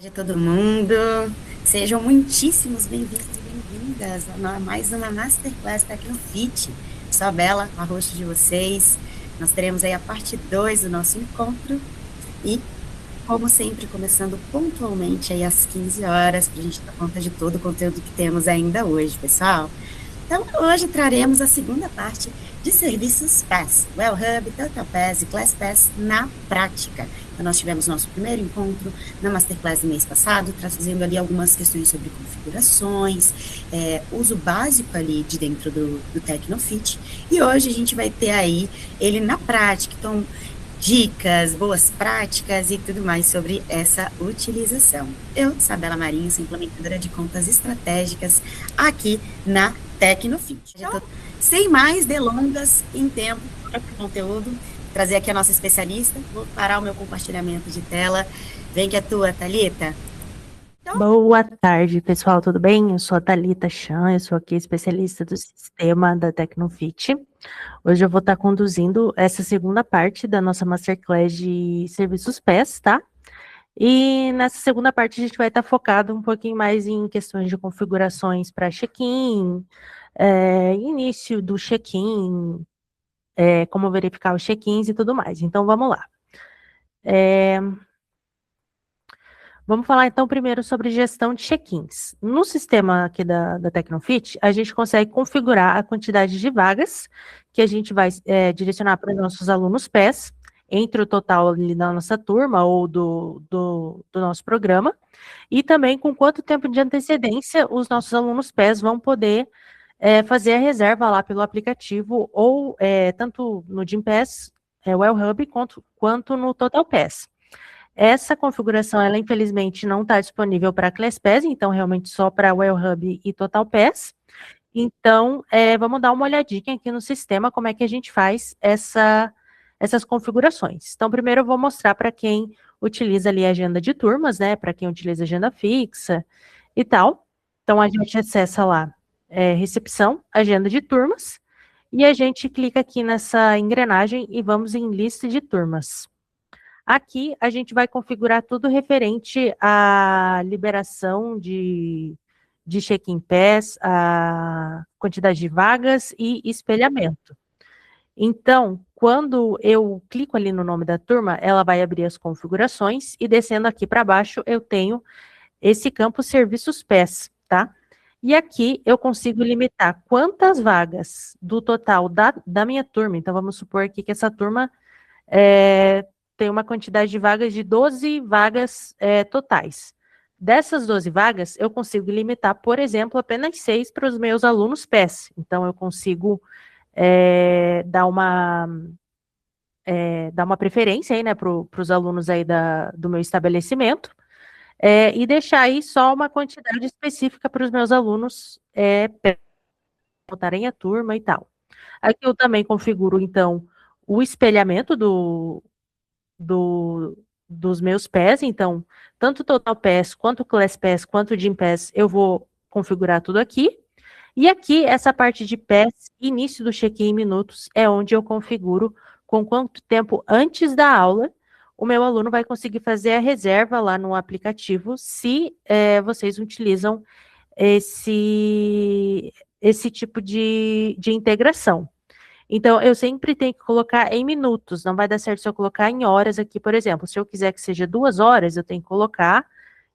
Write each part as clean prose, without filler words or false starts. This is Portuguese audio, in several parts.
De todo mundo, sejam muitíssimos bem-vindos e bem-vindas a mais uma Masterclass Tecnofit. Sou a Bela, a host de vocês. Nós teremos aí a parte 2 do nosso encontro e, como sempre, começando pontualmente aí às 15 horas, para a gente dar conta de todo o conteúdo que temos ainda hoje, pessoal. Então, hoje traremos a segunda parte de serviços PaaS, Well Hub, Total PaaS e Class PaaS na prática. Então, nós tivemos nosso primeiro encontro na Masterclass do mês passado, trazendo ali algumas questões sobre configurações, uso básico ali de dentro do Tecnofit. E hoje a gente vai ter aí ele na prática. Então, dicas, boas práticas e tudo mais sobre essa utilização. Eu, Isabela Marinho, sou implementadora de contas estratégicas aqui na Tecnofit. Então, sem mais delongas em tempo para o conteúdo, trazer aqui a nossa especialista, vou parar o meu compartilhamento de tela. Vem que é tua, Thalita. Boa tarde, pessoal, tudo bem? Eu sou a Thalita Chan, eu sou aqui especialista do sistema da Tecnofit. Hoje eu vou estar conduzindo essa segunda parte da nossa Masterclass de serviços PaaS, tá? E nessa segunda parte a gente vai estar focado um pouquinho mais em questões de configurações para check-in, início do check-in, como verificar os check-ins e tudo mais. Então vamos lá. Vamos falar então primeiro sobre gestão de check-ins. No sistema aqui da Tecnofit, a gente consegue configurar a quantidade de vagas que a gente vai direcionar para os nossos alunos PES, entre o total ali da nossa turma ou do nosso programa, e também com quanto tempo de antecedência os nossos alunos PES vão poder fazer a reserva lá pelo aplicativo, ou tanto no Gympass, Well Hub, quanto no Total Pass. Essa configuração, ela infelizmente não está disponível para ClassPass, então realmente só para Well Hub e Total Pass. Então, vamos dar uma olhadinha aqui no sistema como é que a gente faz essas configurações. Então, primeiro eu vou mostrar para quem utiliza ali a agenda de turmas, né, para quem utiliza agenda fixa e tal. Então, a gente acessa lá, recepção, agenda de turmas, e a gente clica aqui nessa engrenagem e vamos em lista de turmas. Aqui a gente vai configurar tudo referente à liberação de check-in pass, a quantidade de vagas e espelhamento. Então, quando eu clico ali no nome da turma, ela vai abrir as configurações e descendo aqui para baixo eu tenho esse campo serviços PES, tá? E aqui eu consigo limitar quantas vagas do total da minha turma. Então, vamos supor aqui que essa turma tem uma quantidade de vagas de 12 vagas totais. Dessas 12 vagas, eu consigo limitar, por exemplo, apenas 6 para os meus alunos PES. Então, eu consigo dar uma preferência aí, né, para os alunos aí do meu estabelecimento, e deixar aí só uma quantidade específica para os meus alunos botarem a turma e tal. Aqui eu também configuro, então, o espelhamento dos meus pés, então, tanto Total Pass, quanto Class Pass, quanto Gym Pass, eu vou configurar tudo aqui. E aqui, essa parte de PES, início do check-in em minutos, é onde eu configuro com quanto tempo antes da aula o meu aluno vai conseguir fazer a reserva lá no aplicativo, se vocês utilizam esse tipo de integração. Então, eu sempre tenho que colocar em minutos, não vai dar certo se eu colocar em horas aqui, por exemplo. Se eu quiser que seja 2 horas, eu tenho que colocar,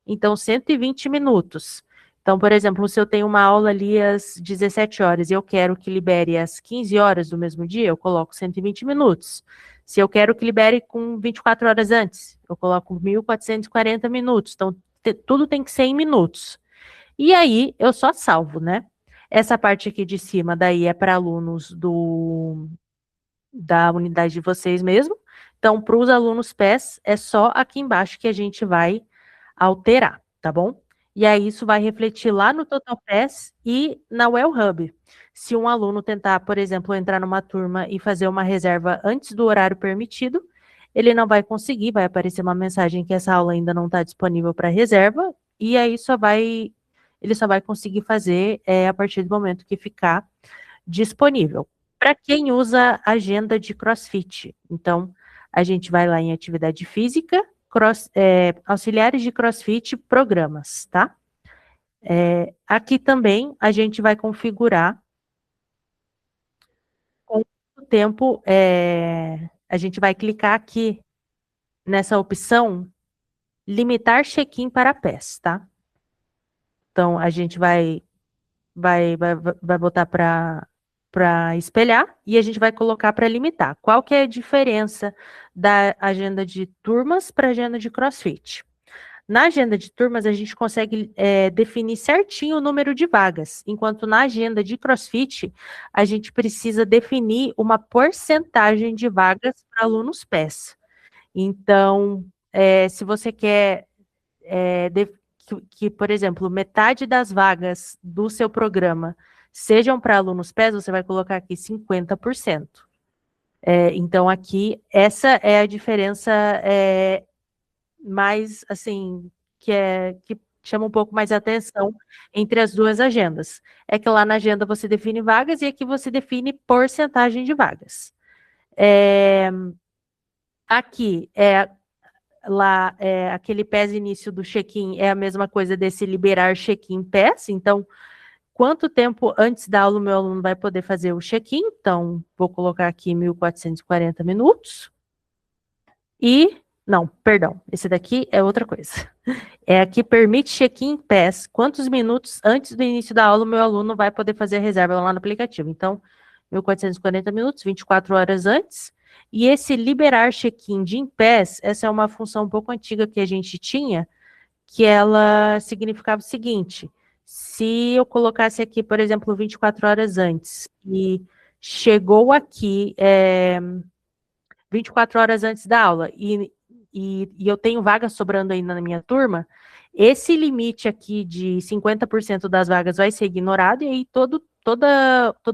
então, 120 minutos. Então, por exemplo, se eu tenho uma aula ali às 17 horas e eu quero que libere às 15 horas do mesmo dia, eu coloco 120 minutos. Se eu quero que libere com 24 horas antes, eu coloco 1.440 minutos. Então, tudo tem que ser em minutos. E aí, eu só salvo, né? Essa parte aqui de cima, daí, é para alunos da unidade de vocês mesmo. Então, para os alunos PES, é só aqui embaixo que a gente vai alterar, tá bom? E aí, isso vai refletir lá no Total Pass e na Well Hub. Se um aluno tentar, por exemplo, entrar numa turma e fazer uma reserva antes do horário permitido, ele não vai conseguir, vai aparecer uma mensagem que essa aula ainda não está disponível para reserva, e aí ele só vai conseguir fazer a partir do momento que ficar disponível. Para quem usa agenda de CrossFit, então a gente vai lá em atividade física auxiliares de CrossFit programas, tá? Aqui também a gente vai configurar com o tempo, a gente vai clicar aqui nessa opção limitar check-in para pés, tá? Então, a gente vai botar para espelhar e a gente vai colocar para limitar. Qual que é a diferença da agenda de turmas para a agenda de CrossFit? Na agenda de turmas, a gente consegue definir certinho o número de vagas, enquanto na agenda de CrossFit, a gente precisa definir uma porcentagem de vagas para alunos PES. Então, se você quer por exemplo, metade das vagas do seu programa sejam para alunos PES, você vai colocar aqui 50%. Então, aqui, essa é a diferença mais, assim, que chama um pouco mais a atenção entre as duas agendas. É que lá na agenda você define vagas e aqui você define porcentagem de vagas. Aqui, lá, aquele PES início do check-in é a mesma coisa desse liberar check-in PES. Então, quanto tempo antes da aula o meu aluno vai poder fazer o check-in? Então, vou colocar aqui 1.440 minutos. Não, perdão, esse daqui é outra coisa. Aqui permite check-in PES. Quantos minutos antes do início da aula o meu aluno vai poder fazer a reserva lá no aplicativo? Então, 1.440 minutos, 24 horas antes. E esse liberar check-in de PES, essa é uma função um pouco antiga que a gente tinha, que ela significava o seguinte: se eu colocasse aqui, por exemplo, 24 horas antes, e chegou aqui 24 horas antes da aula, e eu tenho vagas sobrando ainda na minha turma, esse limite aqui de 50% das vagas vai ser ignorado, e aí todo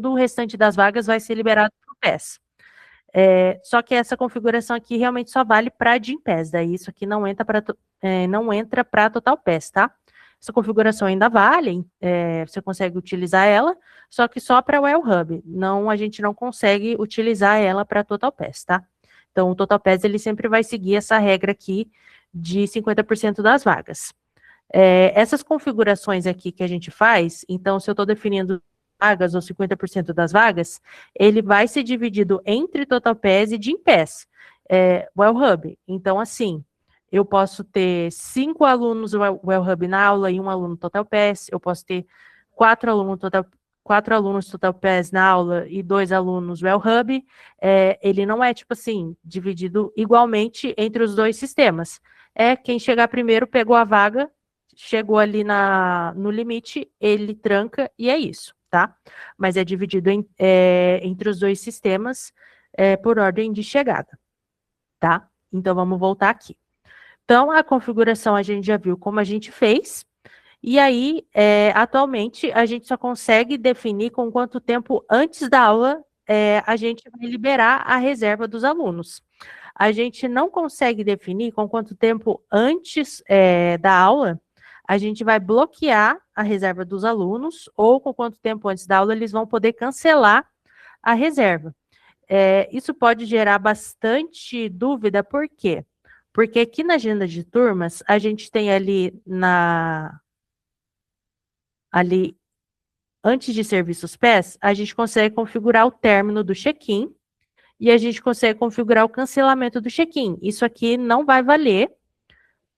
o restante das vagas vai ser liberado para o PES. Só que essa configuração aqui realmente só vale para Gympass, daí isso aqui não entra para Total PES, tá? Essa configuração ainda vale, você consegue utilizar ela, só que só para o Well Hub, a gente não consegue utilizar ela para Total PES, tá? Então, o Total PES, ele sempre vai seguir essa regra aqui de 50% das vagas. Essas configurações aqui que a gente faz, então, se eu estou definindo vagas ou 50% das vagas, ele vai ser dividido entre Total PES e Gympass, Well Hub. Então, assim, eu posso ter 5 alunos Well Hub na aula e 1 aluno Total PES, eu posso ter 4 alunos Total PES na aula e 2 alunos Well Hub. Ele não é, tipo assim, dividido igualmente entre os dois sistemas. Quem chegar primeiro pegou a vaga, chegou ali no limite, ele tranca e é isso, tá? Mas é dividido entre os dois sistemas por ordem de chegada, tá? Então, vamos voltar aqui. Então, a configuração a gente já viu como a gente fez, e aí, atualmente, a gente só consegue definir com quanto tempo antes da aula a gente vai liberar a reserva dos alunos. A gente não consegue definir com quanto tempo antes da aula a gente vai bloquear a reserva dos alunos, ou com quanto tempo antes da aula eles vão poder cancelar a reserva. Isso pode gerar bastante dúvida, por quê? Porque aqui na agenda de turmas, a gente tem ali antes de serviços PES, a gente consegue configurar o término do check-in e a gente consegue configurar o cancelamento do check-in. Isso aqui não vai valer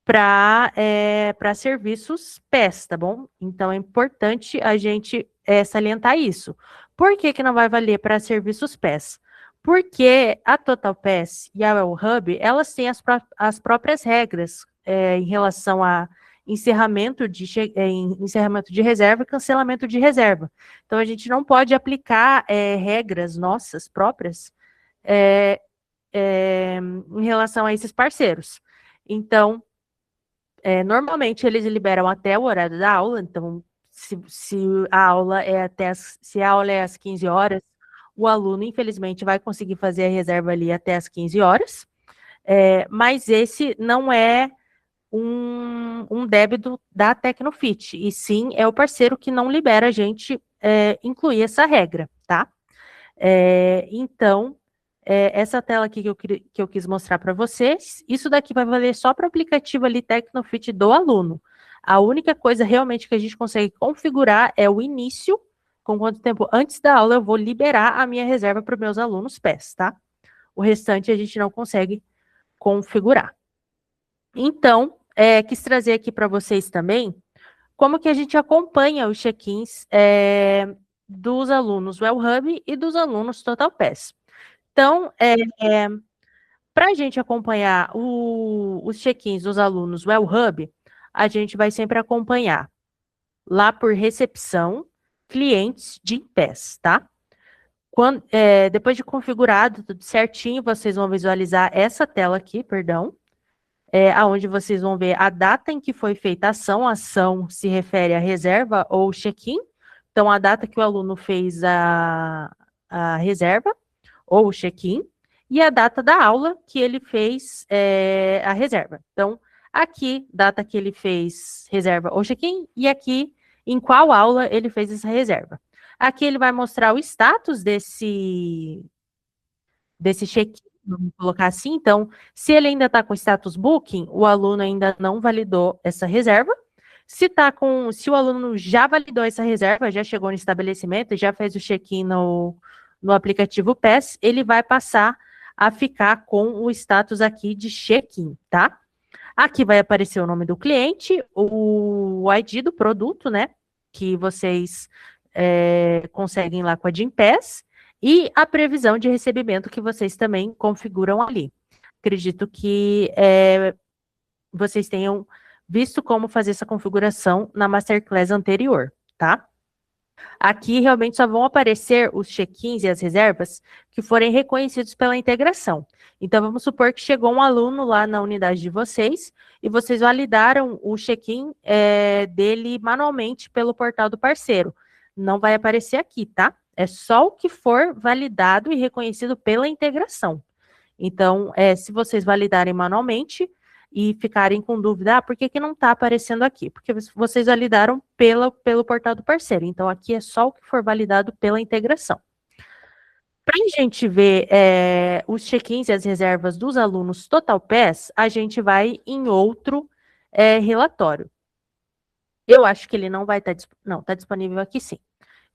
para serviços PES, tá bom? Então, é importante a gente salientar isso. Por que não vai valer para serviços PES? Porque a Total PES e a Well Hub, elas têm as próprias regras em relação a encerramento de reserva e cancelamento de reserva. Então, a gente não pode aplicar regras nossas próprias em relação a esses parceiros. Então, normalmente eles liberam até o horário da aula, então, se a aula é às 15 horas, o aluno, infelizmente, vai conseguir fazer a reserva ali até às 15 horas, mas esse não é um débito da Tecnofit, e sim é o parceiro que não libera a gente incluir essa regra, tá? Então, essa tela aqui que eu quis mostrar para vocês. Isso daqui vai valer só para o aplicativo ali Tecnofit do aluno. A única coisa realmente que a gente consegue configurar é o início, com quanto tempo antes da aula eu vou liberar a minha reserva para os meus alunos PES, tá? O restante a gente não consegue configurar. Então, quis trazer aqui para vocês também como que a gente acompanha os check-ins dos alunos Well Hub e dos alunos Total Pass. Então, para a gente acompanhar os check-ins dos alunos Well Hub, a gente vai sempre acompanhar lá por recepção, clientes de Gympass, tá? Depois de configurado tudo certinho, vocês vão visualizar essa tela aqui, perdão, aonde vocês vão ver a data em que foi feita a ação. A ação se refere à reserva ou check-in. Então, a data que o aluno fez a reserva ou o check-in e a data da aula que ele fez a reserva. Então, aqui, data que ele fez reserva ou check-in e aqui em qual aula ele fez essa reserva. Aqui ele vai mostrar o status desse check-in, vamos colocar assim. Então, se ele ainda está com status booking, o aluno ainda não validou essa reserva. Se o aluno já validou essa reserva, já chegou no estabelecimento, já fez o check-in no aplicativo PES, ele vai passar a ficar com o status aqui de check-in, tá? Aqui vai aparecer o nome do cliente, o ID do produto, né? Que vocês conseguem lá com a Gympass, e a previsão de recebimento que vocês também configuram ali. Acredito que vocês tenham visto como fazer essa configuração na Masterclass anterior, tá? Aqui realmente só vão aparecer os check-ins e as reservas que forem reconhecidos pela integração. Então, vamos supor que chegou um aluno lá na unidade de vocês e vocês validaram o check-in dele manualmente pelo portal do parceiro. Não vai aparecer aqui, tá? É só o que for validado e reconhecido pela integração. Então, se vocês validarem manualmente e ficarem com dúvida, por que não está aparecendo aqui? Porque vocês validaram pelo portal do parceiro. Então, aqui é só o que for validado pela integração. Para a gente ver os check-ins e as reservas dos alunos Total Pass, a gente vai em outro relatório. Eu acho que ele não vai estar não, está disponível aqui sim.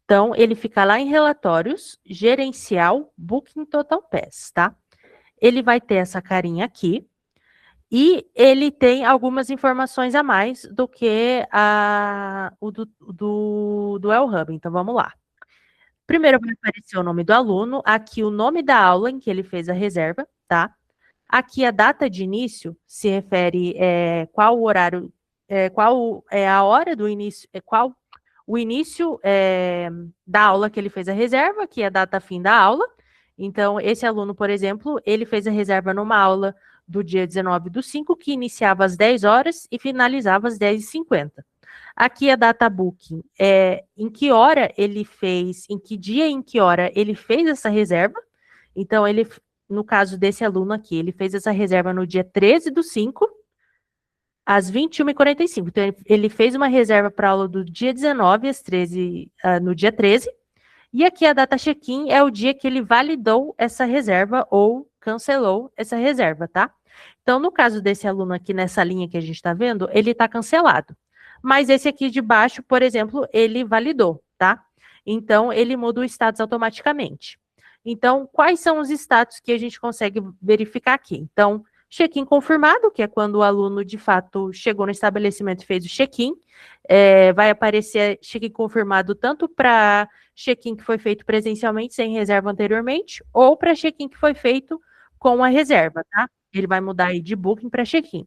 Então, ele fica lá em relatórios, gerencial, Booking Total Pass, tá? Ele vai ter essa carinha aqui, e ele tem algumas informações a mais do que o do El Hub. Então, vamos lá. Primeiro vai aparecer o nome do aluno, aqui o nome da aula em que ele fez a reserva, tá? Aqui a data de início se refere qual o horário, qual é a hora do início, qual o início da aula que ele fez a reserva, que é a data fim da aula. Então, esse aluno, por exemplo, ele fez a reserva numa aula do dia 19/5, que iniciava às 10 horas e finalizava às 10h50. Aqui a data booking em que hora ele fez, em que dia e em que hora ele fez essa reserva. Então, no caso desse aluno aqui, ele fez essa reserva no dia 13/5, às 21h45. Então, ele fez uma reserva para a aula do dia 19 às 13, no dia 13. E aqui a data check-in é o dia que ele validou essa reserva ou cancelou essa reserva, tá? Então, no caso desse aluno aqui, nessa linha que a gente está vendo, ele está cancelado. Mas esse aqui de baixo, por exemplo, ele validou, tá? Então, ele muda o status automaticamente. Então, quais são os status que a gente consegue verificar aqui? Então, check-in confirmado, que é quando o aluno, de fato, chegou no estabelecimento e fez o check-in. Vai aparecer check-in confirmado tanto para check-in que foi feito presencialmente, sem reserva anteriormente, ou para check-in que foi feito com a reserva, tá? Ele vai mudar aí de booking para check-in.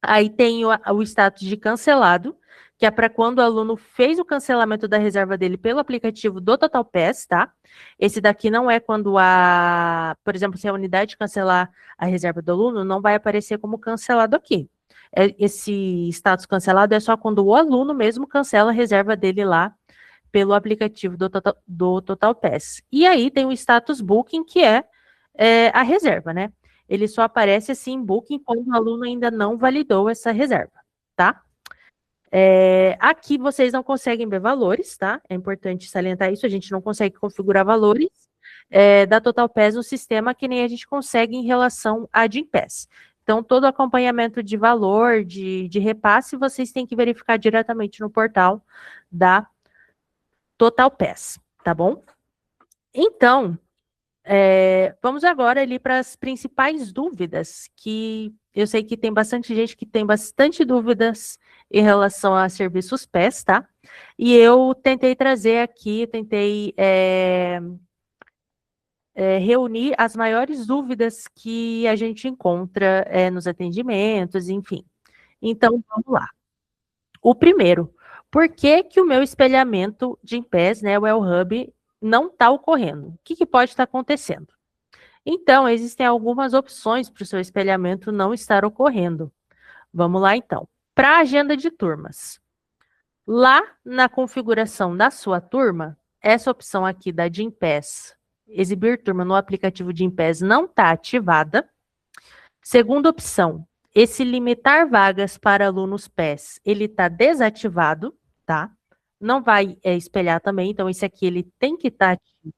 Aí tem o status de cancelado, que é para quando o aluno fez o cancelamento da reserva dele pelo aplicativo do Total Pass, tá? Esse daqui não é quando por exemplo, se a unidade cancelar a reserva do aluno, não vai aparecer como cancelado aqui. Esse status cancelado é só quando o aluno mesmo cancela a reserva dele lá pelo aplicativo do Total Pass. E aí tem o status booking, que é a reserva, né? Ele só aparece assim em booking quando o aluno ainda não validou essa reserva, tá? Aqui vocês não conseguem ver valores, tá? É importante salientar isso, a gente não consegue configurar valores. da Total Pass no sistema, que nem a gente consegue em relação à Gympass. Então, todo acompanhamento de valor, de repasse, vocês têm que verificar diretamente no portal da Total Pass, tá bom? Então, vamos agora ali para as principais dúvidas, que eu sei que tem bastante gente que tem bastante dúvidas em relação a serviços PES, tá? E eu tentei trazer aqui, reunir as maiores dúvidas que a gente encontra nos atendimentos, enfim. Então, vamos lá. O primeiro, por que que o meu espelhamento de Gympass, né, o Wellhub, não está ocorrendo? O que que pode estar acontecendo? Então, existem algumas opções para o seu espelhamento não estar ocorrendo. Vamos lá, então. Para a agenda de turmas. Lá na configuração da sua turma, essa opção aqui da Gympass, exibir turma no aplicativo Gympass, não está ativada. Segunda opção, esse limitar vagas para alunos PES, ele está desativado, tá? Não vai espelhar também, então esse aqui ele tem que estar ativo.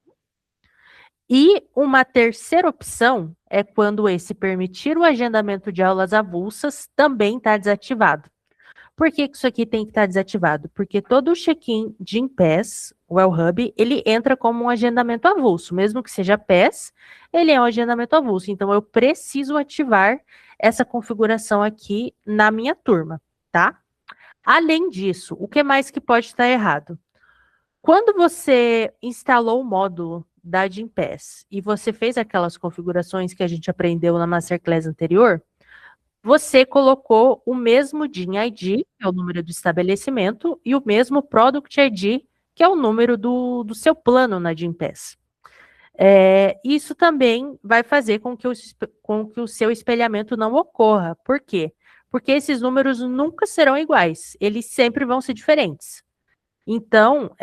E uma terceira opção é quando esse permitir o agendamento de aulas avulsas também está desativado. Por que isso aqui tem que estar desativado? Porque todo o check-in de Gympass, o Wellhub, ele entra como um agendamento avulso. Mesmo que seja PES, ele é um agendamento avulso. Então, eu preciso ativar essa configuração aqui na minha turma, tá? Além disso, o que mais que pode estar errado? Quando você instalou o módulo da Gympass e você fez aquelas configurações que a gente aprendeu na Masterclass anterior, você colocou o mesmo DIN ID, que é o número do estabelecimento, e o mesmo Product ID, que é o número do seu plano na Gympass. Isso também vai fazer com que o seu espelhamento não ocorra. Por quê? Porque esses números nunca serão iguais, eles sempre vão ser diferentes. Então,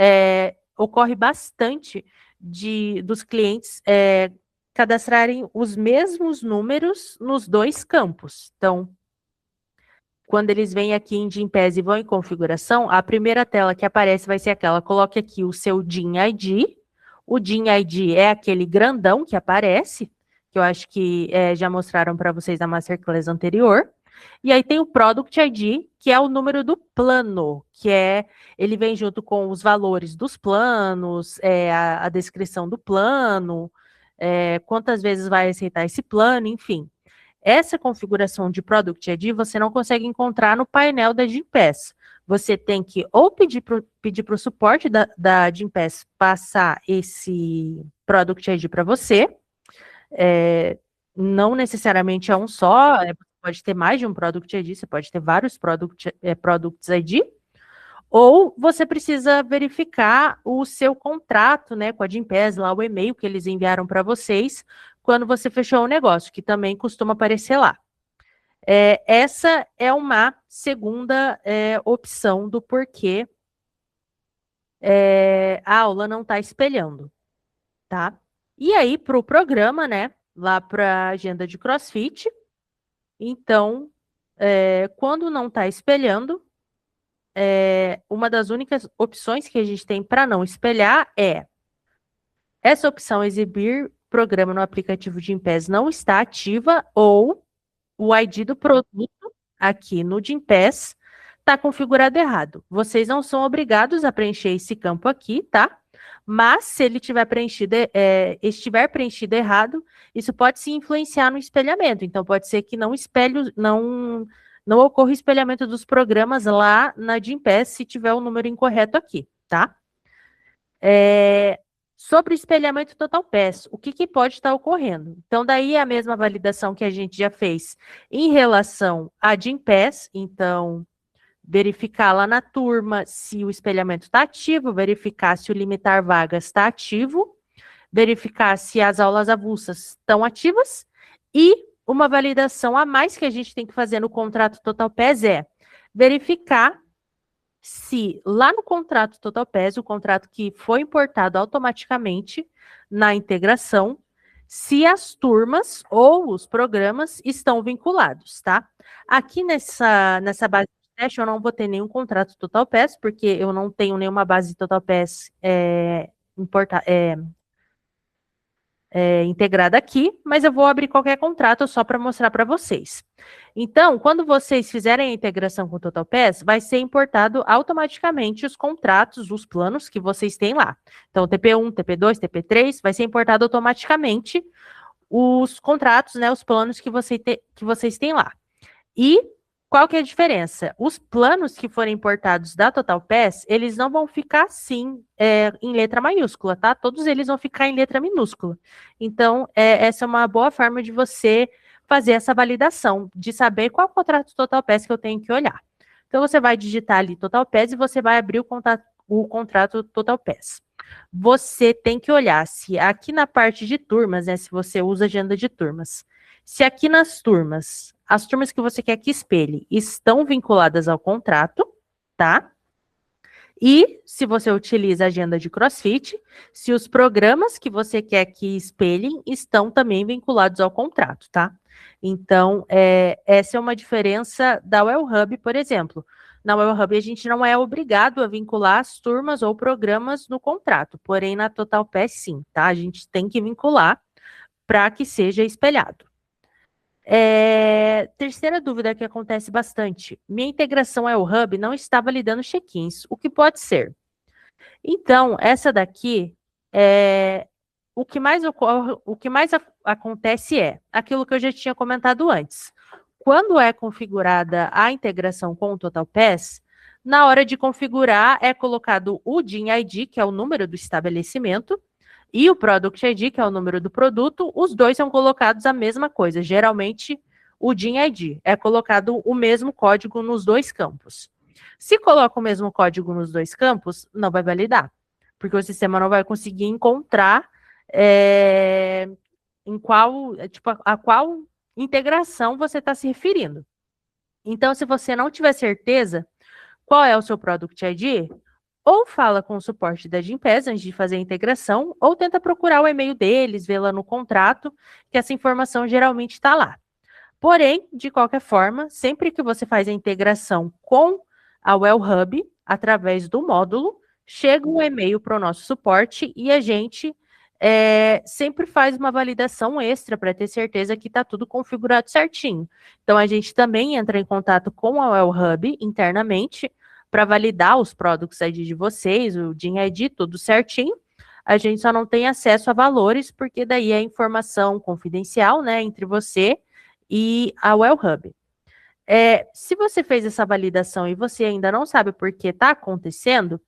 ocorre bastante dos clientes cadastrarem os mesmos números nos dois campos. Então, quando eles vêm aqui em Gympass e vão em configuração, a primeira tela que aparece vai ser aquela, coloque aqui o seu DIN ID. O DIN ID é aquele grandão que aparece, que eu acho que já mostraram para vocês na Masterclass anterior. E aí tem o Product ID, que é o número do plano, ele vem junto com os valores dos planos, a descrição do plano, quantas vezes vai aceitar esse plano, enfim. Essa configuração de Product ID você não consegue encontrar no painel da Gympass. Você tem que ou pedir para o suporte da Gympass passar esse Product ID para você. Não necessariamente é um só, pode ter mais de um Product ID, você pode ter vários Products ID. Ou você precisa verificar o seu contrato, né, com a Gympass, lá o e-mail que eles enviaram para vocês quando você fechou o negócio, que também costuma aparecer lá. Essa é uma segunda opção do porquê a aula não está espelhando, tá? E aí, para o programa, né, lá para a agenda de CrossFit, então, quando não está espelhando, uma das únicas opções que a gente tem para não espelhar é essa opção exibir programa no aplicativo de Gympass não está ativa ou o ID do produto aqui no Gympass está configurado errado. Vocês não são obrigados a preencher esse campo aqui, tá? Mas se ele estiver preenchido errado, isso pode se influenciar no espelhamento. Então pode ser que não ocorra o espelhamento dos programas lá na Gympass se tiver o número incorreto aqui, tá? Sobre o espelhamento Total Pass, o que pode estar ocorrendo? Então, daí é a mesma validação que a gente já fez em relação à Gympass. Então, verificar lá na turma se o espelhamento está ativo, verificar se o limitar vagas está ativo, verificar se as aulas avulsas estão ativas e uma validação a mais que a gente tem que fazer no contrato Total Pass é verificar se lá no contrato Total Pass, o contrato que foi importado automaticamente na integração, se as turmas ou os programas estão vinculados, tá? Aqui nessa base de teste eu não vou ter nenhum contrato Total Pass, porque eu não tenho nenhuma base Total Pass integrada aqui, mas eu vou abrir qualquer contrato só para mostrar para vocês. Então, quando vocês fizerem a integração com o TotalPass, vai ser importado automaticamente os contratos, os planos que vocês têm lá. Então, TP1, TP2, TP3, vai ser importado automaticamente os contratos, né, os planos que vocês têm lá. E qual que é a diferença? Os planos que forem importados da TotalPass, eles não vão ficar assim, em letra maiúscula, tá? Todos eles vão ficar em letra minúscula. Então, essa é uma boa forma de você fazer essa validação, de saber qual contrato TotalPass que eu tenho que olhar. Então, você vai digitar ali TotalPass e você vai abrir o contrato TotalPass. Você tem que olhar se aqui na parte de turmas, né, se você usa agenda de turmas, se aqui nas turmas, as turmas que você quer que espelhe estão vinculadas ao contrato, tá? E se você utiliza a agenda de CrossFit, se os programas que você quer que espelhem estão também vinculados ao contrato, tá? Então, essa é uma diferença da Well Hub, por exemplo. Na Well Hub, a gente não é obrigado a vincular as turmas ou programas no contrato, porém na TotalPass, sim, tá? A gente tem que vincular para que seja espelhado. Terceira dúvida que acontece bastante. Minha integração ao Hub não está validando check-ins. O que pode ser? Então, essa daqui, o que mais ocorre, o que mais acontece é aquilo que eu já tinha comentado antes. Quando é configurada a integração com o TotalPass, na hora de configurar é colocado o DIN ID, que é o número do estabelecimento, e o Product ID, que é o número do produto, os dois são colocados a mesma coisa. Geralmente, o DIN ID é colocado o mesmo código nos dois campos. Se coloca o mesmo código nos dois campos, não vai validar, porque o sistema não vai conseguir encontrar a qual integração você está se referindo. Então, se você não tiver certeza qual é o seu Product ID, ou fala com o suporte da Gympass antes de fazer a integração, ou tenta procurar o e-mail deles, vê lá no contrato, que essa informação geralmente está lá. Porém, de qualquer forma, sempre que você faz a integração com a Well Hub, através do módulo, chega um e-mail para o nosso suporte e a gente sempre faz uma validação extra para ter certeza que está tudo configurado certinho. Então, a gente também entra em contato com a Well Hub internamente, para validar os Products ID de vocês, o DIN ID, tudo certinho. A gente só não tem acesso a valores, porque daí é informação confidencial, né, entre você e a Well Hub. Se você fez essa validação e você ainda não sabe por que está acontecendo,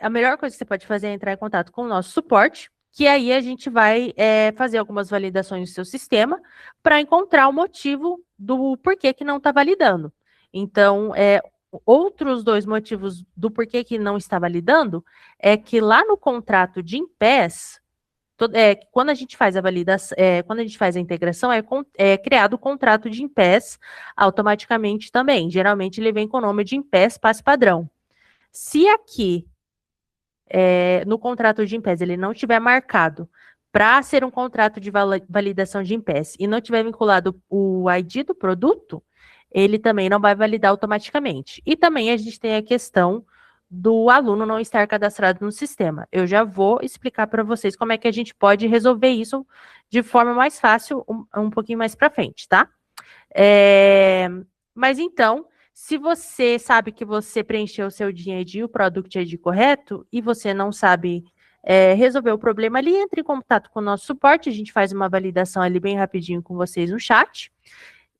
a melhor coisa que você pode fazer é entrar em contato com o nosso suporte, que aí a gente vai fazer algumas validações do seu sistema para encontrar o motivo do porquê que não está validando. Então, outros dois motivos do porquê que não está validando é que lá no contrato de Gympass, quando a gente faz a validação, quando a gente faz a integração, é criado o contrato de Gympass automaticamente também. Geralmente ele vem com o nome de Gympass Passe Padrão. Se aqui no contrato de Gympass ele não tiver marcado para ser um contrato de validação de Gympass e não tiver vinculado o ID do produto, ele também não vai validar automaticamente. E também a gente tem a questão do aluno não estar cadastrado no sistema. Eu já vou explicar para vocês como é que a gente pode resolver isso de forma mais fácil, um pouquinho mais para frente, tá? Mas então, se você sabe que você preencheu o seu DIN ID e o Product ID correto, e você não sabe resolver o problema ali, entre em contato com o nosso suporte, a gente faz uma validação ali bem rapidinho com vocês no chat.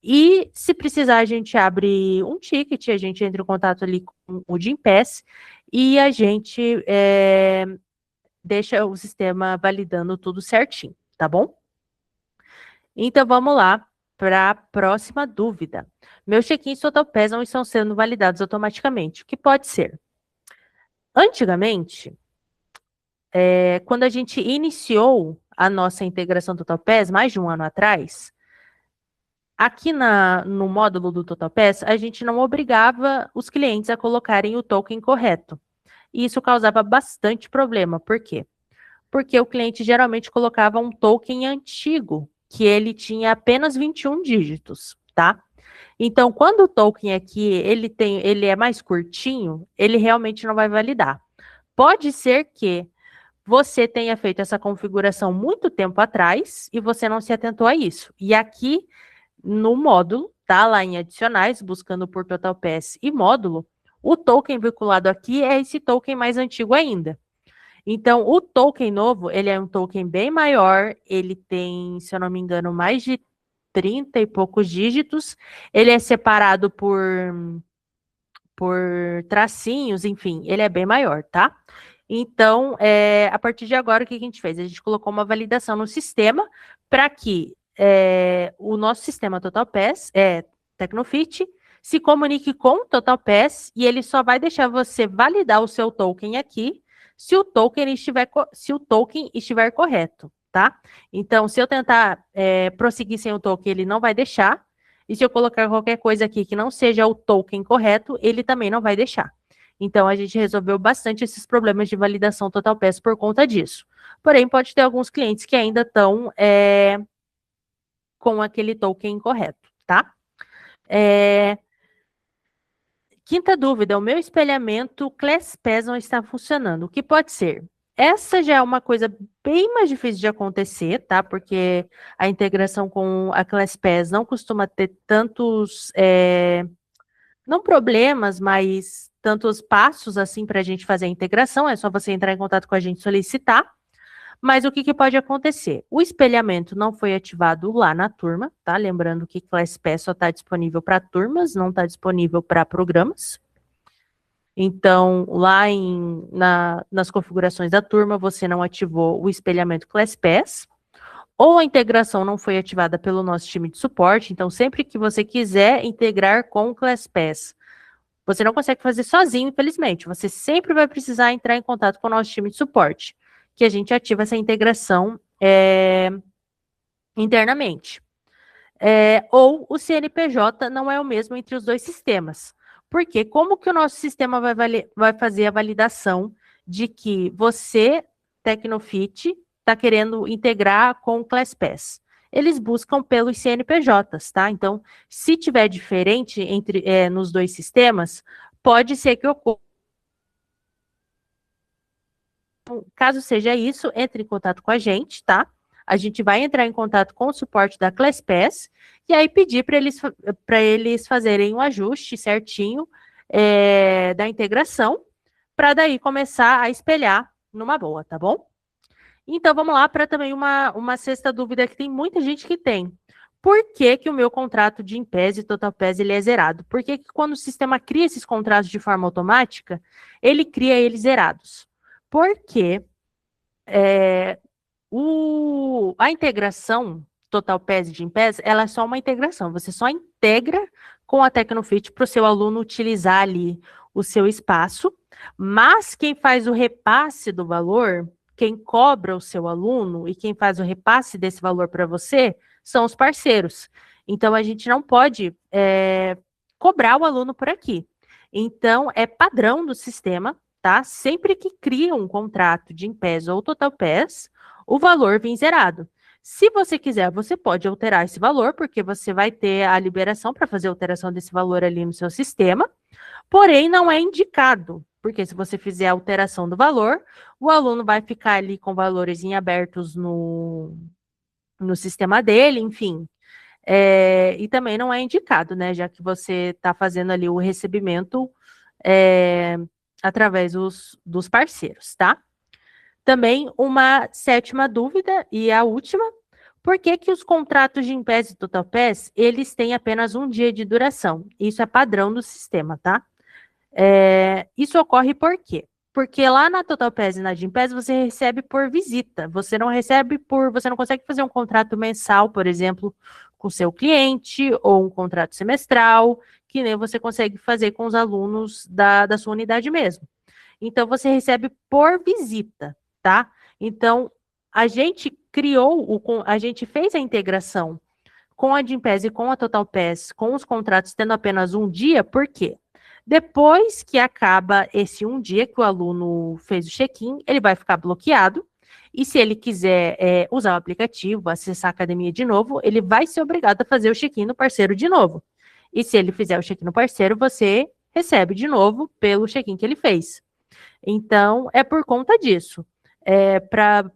E se precisar, a gente abre um ticket, a gente entra em contato ali com o Gympass e a gente deixa o sistema validando tudo certinho, tá bom? Então, vamos lá para a próxima dúvida. Meus check-ins TotalPass não estão sendo validados automaticamente. O que pode ser? Antigamente, quando a gente iniciou a nossa integração TotalPass, mais de um ano atrás, aqui no módulo do TotalPass, a gente não obrigava os clientes a colocarem o token correto. E isso causava bastante problema. Por quê? Porque o cliente geralmente colocava um token antigo, que ele tinha apenas 21 dígitos, tá? Então, quando o token aqui, ele é mais curtinho, ele realmente não vai validar. Pode ser que você tenha feito essa configuração muito tempo atrás e você não se atentou a isso. E aqui no módulo, tá? Lá em adicionais, buscando por TotalPass e módulo, o token vinculado aqui é esse token mais antigo ainda. Então, o token novo, ele é um token bem maior, ele tem, se eu não me engano, mais de 30 e poucos dígitos, ele é separado por tracinhos, enfim, ele é bem maior, tá? Então, a partir de agora, o que a gente fez? A gente colocou uma validação no sistema para que o nosso sistema TotalPass, Tecnofit, se comunique com o TotalPass e ele só vai deixar você validar o seu token aqui se o token estiver correto, tá? Então, se eu tentar prosseguir sem o token, ele não vai deixar. E se eu colocar qualquer coisa aqui que não seja o token correto, ele também não vai deixar. Então, a gente resolveu bastante esses problemas de validação TotalPass por conta disso. Porém, pode ter alguns clientes que ainda estão com aquele token incorreto, tá? Quinta dúvida, o meu espelhamento ClassPass não está funcionando. O que pode ser? Essa já é uma coisa bem mais difícil de acontecer, tá? Porque a integração com a ClassPass não costuma ter tantos, não problemas, mas tantos passos assim para a gente fazer a integração. É só você entrar em contato com a gente e solicitar. Mas o que pode acontecer? O espelhamento não foi ativado lá na turma, tá? Lembrando que ClassPass só está disponível para turmas, não está disponível para programas. Então, lá nas configurações da turma, você não ativou o espelhamento ClassPass, ou a integração não foi ativada pelo nosso time de suporte. Então, sempre que você quiser integrar com o ClassPass, você não consegue fazer sozinho, infelizmente. Você sempre vai precisar entrar em contato com o nosso time de suporte, que a gente ativa essa integração internamente. Ou o CNPJ não é o mesmo entre os dois sistemas. Porque como que o nosso sistema vai fazer a validação de que você, Tecnofit, está querendo integrar com o ClassPass? Eles buscam pelos CNPJs, tá? Então, se tiver diferente nos dois sistemas, pode ser que ocorra. Caso seja isso, entre em contato com a gente, tá? A gente vai entrar em contato com o suporte da ClassPass e aí pedir para eles fazerem um ajuste certinho da integração, para daí começar a espelhar numa boa, tá bom? Então vamos lá para também uma sexta dúvida que tem muita gente que tem. Por que que o meu contrato de Impes e TotalPass ele é zerado? Por que que quando o sistema cria esses contratos de forma automática, ele cria eles zerados? Porque a integração TotalPass e Gympass, ela é só uma integração. Você só integra com a Tecnofit para o seu aluno utilizar ali o seu espaço, mas quem faz o repasse do valor, quem cobra o seu aluno e quem faz o repasse desse valor para você, são os parceiros. Então, a gente não pode cobrar o aluno por aqui. Então, é padrão do sistema, tá? Sempre que cria um contrato de Gympass ou TotalPass, o valor vem zerado. Se você quiser, você pode alterar esse valor, porque você vai ter a liberação para fazer a alteração desse valor ali no seu sistema, porém não é indicado, porque se você fizer a alteração do valor, o aluno vai ficar ali com valores em abertos no sistema dele, enfim. E também não é indicado, né, já que você está fazendo ali o recebimento através dos parceiros, tá? Também uma sétima dúvida, e a última, por que que os contratos de Gympass e TotalPass, eles têm apenas um dia de duração? Isso é padrão do sistema, tá? Isso ocorre por quê? Porque lá na TotalPass e na Gympass você recebe por visita, você não consegue fazer um contrato mensal, por exemplo, com seu cliente, ou um contrato semestral, que nem você consegue fazer com os alunos da sua unidade mesmo. Então, você recebe por visita, tá? Então, a gente fez a integração com a Gympass e com a TotalPass, com os contratos tendo apenas um dia, por quê? Depois que acaba esse um dia que o aluno fez o check-in, ele vai ficar bloqueado, e se ele quiser usar o aplicativo, acessar a academia de novo, ele vai ser obrigado a fazer o check-in no parceiro de novo. E se ele fizer o check-in no parceiro, você recebe de novo pelo check-in que ele fez. Então, é por conta disso. para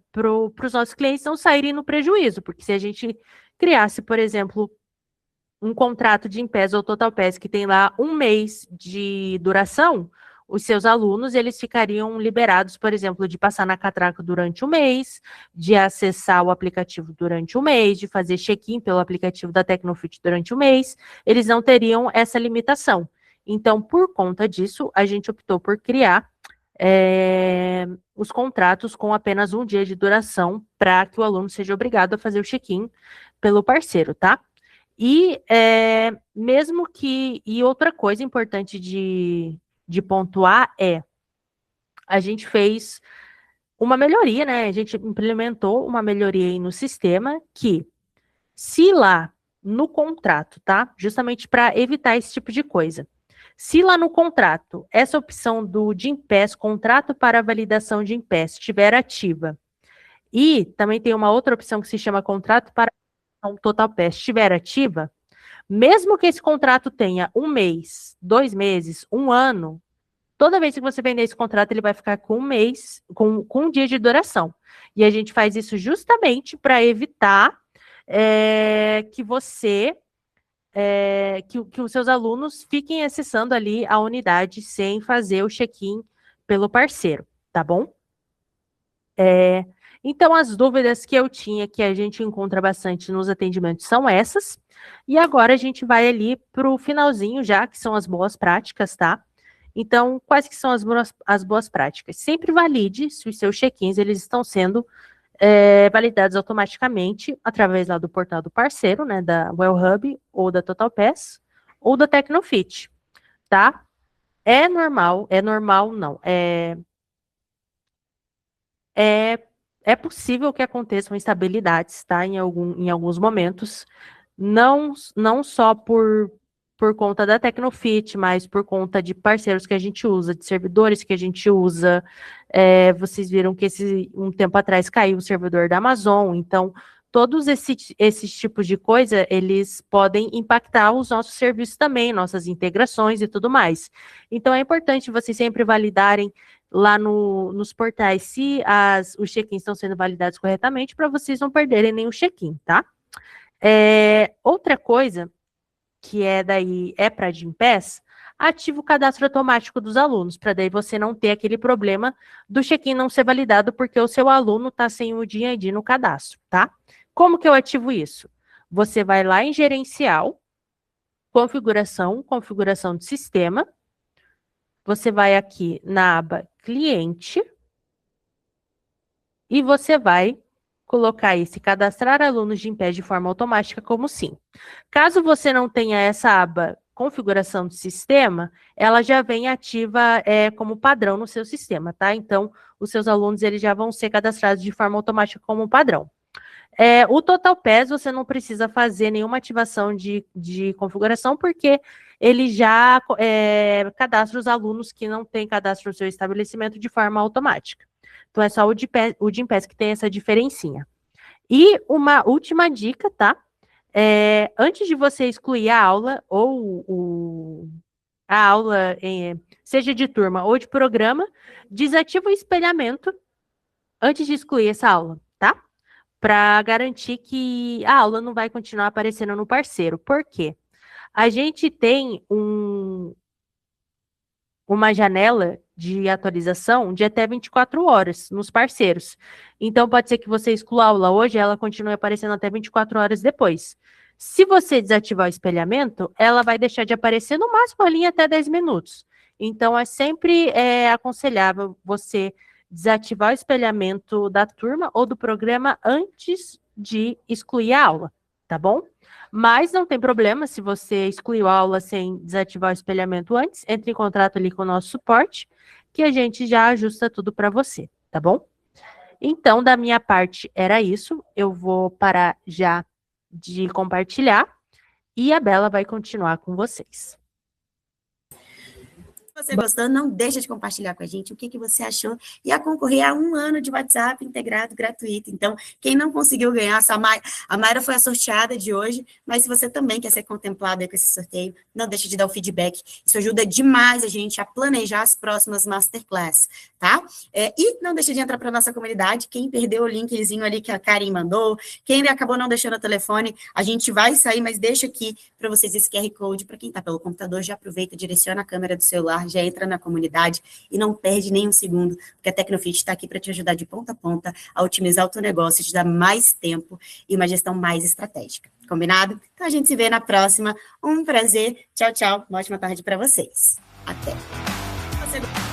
os nossos clientes não saírem no prejuízo, porque se a gente criasse, por exemplo, um contrato de Gympass ou TotalPass que tem lá 1 mês de duração, os seus alunos eles ficariam liberados, por exemplo, de passar na catraca durante 1 mês, de acessar o aplicativo durante 1 mês, de fazer check-in pelo aplicativo da Tecnofit durante 1 mês, eles não teriam essa limitação. Então, por conta disso, a gente optou por criar os contratos com apenas 1 dia de duração para que o aluno seja obrigado a fazer o check-in pelo parceiro, tá? E mesmo que. E outra coisa importante de pontuar a gente fez uma melhoria, né? A gente implementou uma melhoria aí no sistema que, se lá no contrato, tá? Justamente para evitar esse tipo de coisa. Se lá no contrato, essa opção do Gympass, contrato para validação de Gympass, estiver ativa, e também tem uma outra opção que se chama contrato para TotalPass, estiver ativa, mesmo que esse contrato tenha 1 mês, 2 meses, 1 ano, toda vez que você vender esse contrato, ele vai ficar com 1 mês, com 1 dia de duração. E a gente faz isso justamente para evitar que você que os seus alunos fiquem acessando ali a unidade sem fazer o check-in pelo parceiro, tá bom? Então, as dúvidas que eu tinha, que a gente encontra bastante nos atendimentos, são essas. E agora a gente vai ali para o finalzinho já, que são as boas práticas, tá? Então, quais que são as boas práticas? Sempre valide se os seus check-ins eles estão sendo validados automaticamente através lá do portal do parceiro, né, da WellHub ou da TotalPass ou da Tecnofit, tá? É normal não, é possível que aconteçam instabilidades, tá, em alguns momentos, não só por conta da Tecnofit, mas por conta de parceiros que a gente usa, de servidores que a gente usa. Vocês viram que um tempo atrás caiu o servidor da Amazon, então todos esses tipos de coisa, eles podem impactar os nossos serviços também, nossas integrações e tudo mais. Então é importante vocês sempre validarem lá nos portais se os check-ins estão sendo validados corretamente, para vocês não perderem nenhum check-in, tá? Outra coisa que é para Gympass, ativa o cadastro automático dos alunos, para daí você não ter aquele problema do check-in não ser validado porque o seu aluno está sem o dia ID no cadastro, tá? Como que eu ativo isso? Você vai lá em gerencial, configuração de sistema, você vai aqui na aba cliente e você vai colocar esse cadastrar alunos de Gympass de forma automática como sim. Caso você não tenha essa aba configuração de sistema, ela já vem ativa como padrão no seu sistema, tá? Então, os seus alunos eles já vão ser cadastrados de forma automática como padrão. O TotalPass você não precisa fazer nenhuma ativação de configuração, porque ele já cadastra os alunos que não têm cadastro no seu estabelecimento de forma automática. Então, é só o Gympass que tem essa diferencinha. E uma última dica, tá? Antes de você excluir a aula, ou a aula, seja de turma ou de programa, desativa o espelhamento antes de excluir essa aula, tá? Para garantir que a aula não vai continuar aparecendo no parceiro. Por quê? A gente tem uma janela de atualização de até 24 horas nos parceiros. Então, pode ser que você exclua a aula hoje e ela continue aparecendo até 24 horas depois. Se você desativar o espelhamento, ela vai deixar de aparecer no máximo ali até 10 minutos. Então, é sempre aconselhável você desativar o espelhamento da turma ou do programa antes de excluir a aula, tá bom? Mas não tem problema se você excluiu a aula sem desativar o espelhamento antes, entre em contato ali com o nosso suporte, que a gente já ajusta tudo para você, tá bom? Então, da minha parte, era isso. Eu vou parar já de compartilhar e a Bela vai continuar com vocês. Se você gostou, não deixa de compartilhar com a gente o que você achou e a concorrer a 1 ano de WhatsApp integrado gratuito. Então, quem não conseguiu ganhar, a Mayra foi a sorteada de hoje, mas se você também quer ser contemplado aí com esse sorteio, não deixe de dar o feedback. Isso ajuda demais a gente a planejar as próximas masterclass, tá? E não deixe de entrar para a nossa comunidade. Quem perdeu o linkzinho ali que a Karen mandou, quem acabou não deixando o telefone, a gente vai sair, mas deixa aqui para vocês esse QR Code. Para quem está pelo computador, já aproveita, direciona a câmera do celular, já entra na comunidade e não perde nem um segundo, porque a Tecnofit está aqui para te ajudar de ponta a ponta a otimizar o teu negócio, te dar mais tempo e uma gestão mais estratégica. Combinado? Então a gente se vê na próxima. Um prazer. Tchau, tchau. Uma ótima tarde para vocês. Até.